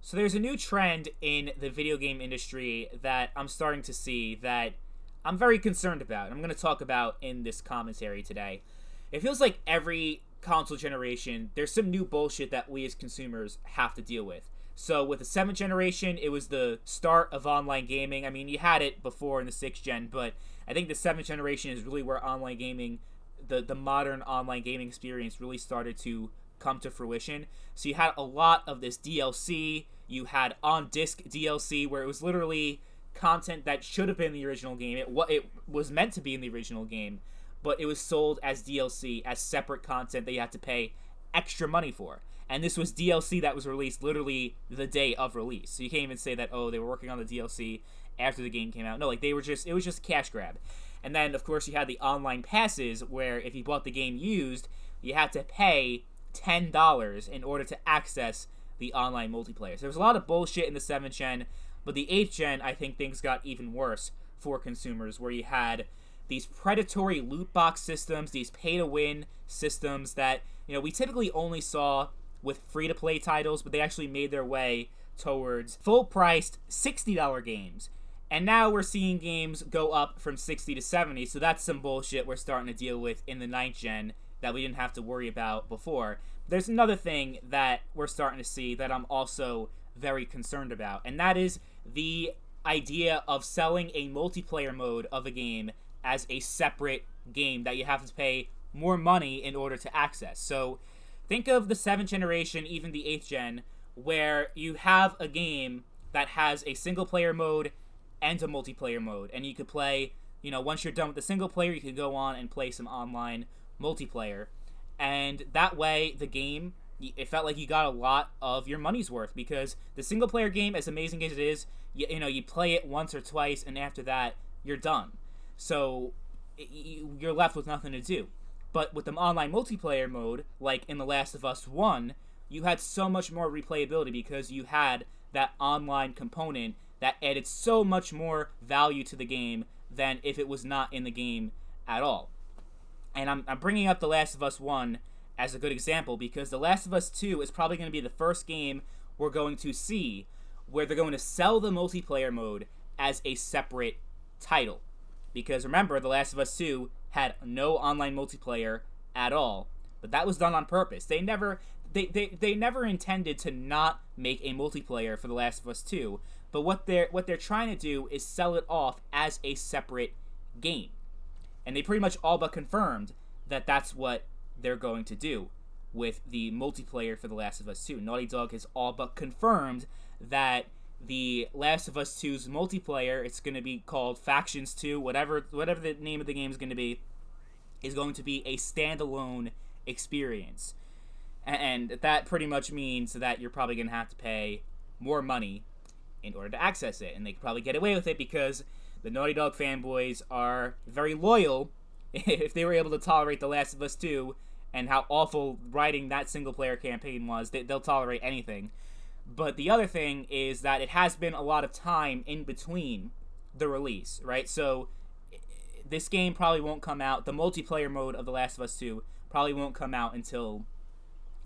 So there's a new trend in the video game industry that I'm starting to see that I'm very concerned about. I'm going to talk about in this commentary today. It feels like every console generation, there's some new bullshit that we as consumers have to deal with. So with the 7th generation, it was the start of online gaming. I mean, you had it before in the 6th gen, but I think the 7th generation is really where online gaming, the modern online gaming experience really started to come to fruition. So you had a lot of this DLC. You had on-disc DLC where it was literally content that should have been in the original game. It was meant to be in the original game, but it was sold as DLC, as separate content that you had to pay extra money for. And this was DLC that was released literally the day of release. So you can't even say that, oh, they were working on the DLC after the game came out. No, like it was just a cash grab. And then, of course, you had the online passes where if you bought the game used, you had to pay $10 in order to access the online multiplayer. So there was a lot of bullshit in the 7th gen, but the 8th gen, I think things got even worse for consumers, where you had these predatory loot box systems, these pay-to-win systems that, we typically only saw with free-to-play titles, but they actually made their way towards full-priced $60 games. And now we're seeing games go up from 60 to 70, so that's some bullshit we're starting to deal with in the 9th gen that we didn't have to worry about before. There's another thing that we're starting to see that I'm also very concerned about, and that is the idea of selling a multiplayer mode of a game as a separate game that you have to pay more money in order to access. So think of the 7th generation, even the 8th gen, where you have a game that has a single player mode and a multiplayer mode, and you could play, once you're done with the single player, you could go on and play some online multiplayer. And that way, the game, it felt like you got a lot of your money's worth, because the single player game, as amazing as it is, you play it once or twice, and after that, you're done. So you're left with nothing to do. But with the online multiplayer mode, like in The Last of Us 1, you had so much more replayability because you had that online component that added so much more value to the game than if it was not in the game at all. And I'm bringing up The Last of Us 1 as a good example because The Last of Us 2 is probably going to be the first game we're going to see where they're going to sell the multiplayer mode as a separate title. Because remember, The Last of Us 2 had no online multiplayer at all, but that was done on purpose. They never intended to not make a multiplayer for The Last of Us 2, but what they're trying to do is sell it off as a separate game. And they pretty much all but confirmed that that's what they're going to do with the multiplayer for The Last of Us 2. Naughty Dog has all but confirmed that the Last of Us 2's multiplayer, it's going to be called Factions 2, whatever the name of the game is going to be a standalone experience. And that pretty much means that you're probably going to have to pay more money in order to access it. And they could probably get away with it because the Naughty Dog fanboys are very loyal. If they were able to tolerate The Last of Us 2 and how awful writing that single-player campaign was, they'll tolerate anything. But the other thing is that it has been a lot of time in between the release, right? So this game probably won't come out. The multiplayer mode of The Last of Us 2 probably won't come out until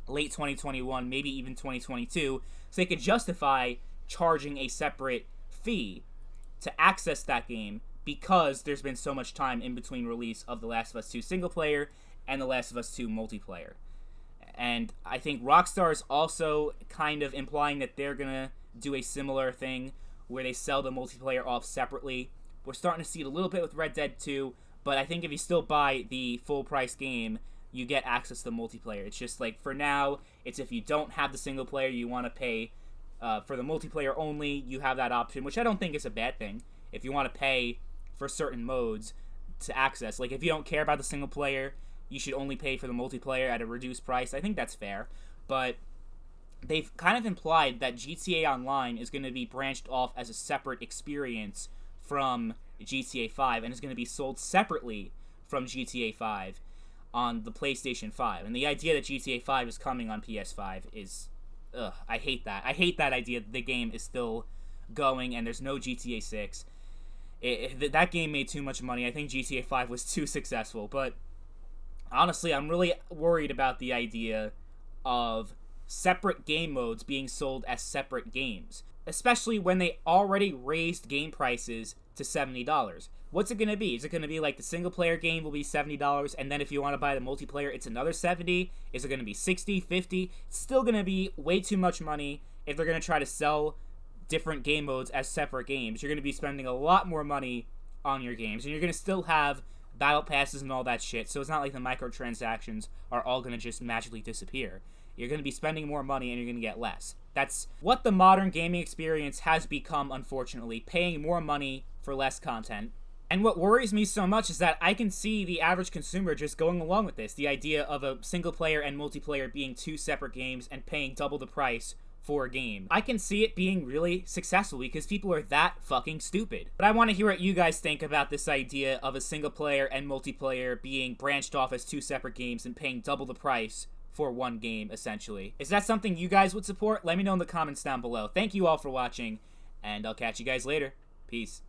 late 2021, maybe even 2022. So they could justify charging a separate fee to access that game because there's been so much time in between release of The Last of Us 2 single player and The Last of Us 2 multiplayer. And I think Rockstar is also kind of implying that they're going to do a similar thing where they sell the multiplayer off separately. We're starting to see it a little bit with Red Dead 2, but I think if you still buy the full price game, you get access to the multiplayer. It's just like, for now, it's if you don't have the single player, you want to pay for the multiplayer only, you have that option, which I don't think is a bad thing. If you want to pay for certain modes to access, like if you don't care about the single player, you should only pay for the multiplayer at a reduced price. I think that's fair, but they've kind of implied that GTA Online is going to be branched off as a separate experience from GTA 5 and is going to be sold separately from GTA 5 on the PlayStation 5. And the idea that GTA 5 is coming on PS5 is, I hate that. I hate that idea that the game is still going and there's no GTA 6. That game made too much money. I think GTA 5 was too successful, but honestly, I'm really worried about the idea of separate game modes being sold as separate games, especially when they already raised game prices to $70. What's it going to be? Is it going to be like the single player game will be $70, and then if you want to buy the multiplayer, it's another $70? Is it going to be $60, $50? It's still going to be way too much money if they're going to try to sell different game modes as separate games. You're going to be spending a lot more money on your games, and you're going to still have battle passes and all that shit, so it's not like the microtransactions are all going to just magically disappear. You're going to be spending more money and you're going to get less. That's what the modern gaming experience has become, unfortunately, paying more money for less content. And what worries me so much is that I can see the average consumer just going along with this, the idea of a single player and multiplayer being two separate games and paying double the price for a game. I can see it being really successful because people are that fucking stupid. But I want to hear what you guys think about this idea of a single player and multiplayer being branched off as two separate games and paying double the price for one game, essentially. Is that something you guys would support? Let me know in the comments down below. Thank you all for watching, and I'll catch you guys later. Peace.